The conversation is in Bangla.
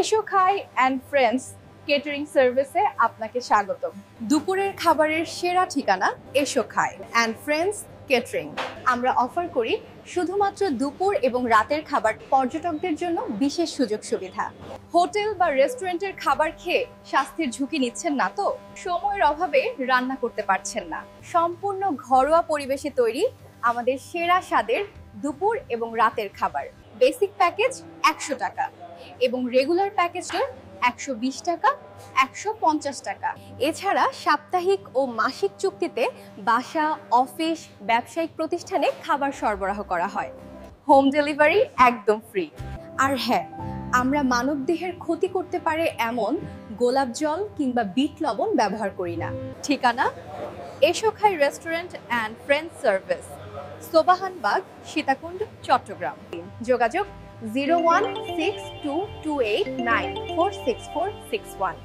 এসো খাই অ্যান্ড ফ্রেন্ডস কেটারিং সার্ভিসে আপনাকে স্বাগতম। দুপুরের খাবারের সেরা ঠিকানা এসো খাই অ্যান্ড ফ্রেন্ডস কেটারিং। আমরা অফার করি শুধুমাত্র দুপুর এবং রাতের খাবার পর্যটকদের জন্য বিশেষ সুযোগ সুবিধা। হোটেল বা রেস্টুরেন্টের খাবার খেয়ে স্বাস্থ্যের ঝুঁকি নিচ্ছেন না তো? সময়ের অভাবে রান্না করতে পারছেন না? সম্পূর্ণ ঘরোয়া পরিবেশে তৈরি আমাদের সেরা স্বাদের দুপুর এবং রাতের খাবার। বেসিক প্যাকেজ ১০০ টাকা এবং রেগুলার প্যাকেজটা ১২০ টাকা, ১৫০ টাকা। এছাড়া সাপ্তাহিক ও মাসিক চুক্তিতে বাসা, অফিস, ব্যবসায়িক প্রতিষ্ঠানে খাবার সরবরাহ করা হয়। হোম ডেলিভারি একদম ফ্রি। আর হ্যাঁ, আমরা মানবদেহের ক্ষতি করতে পারে এমন গোলাপ জল কিংবা বিট লবণ ব্যবহার করি না। ঠিকানা Esho Khai restaurant and friends service, Sobhanbagh, Sitakunda, Chattogram. যোগাযোগ 0162289464661।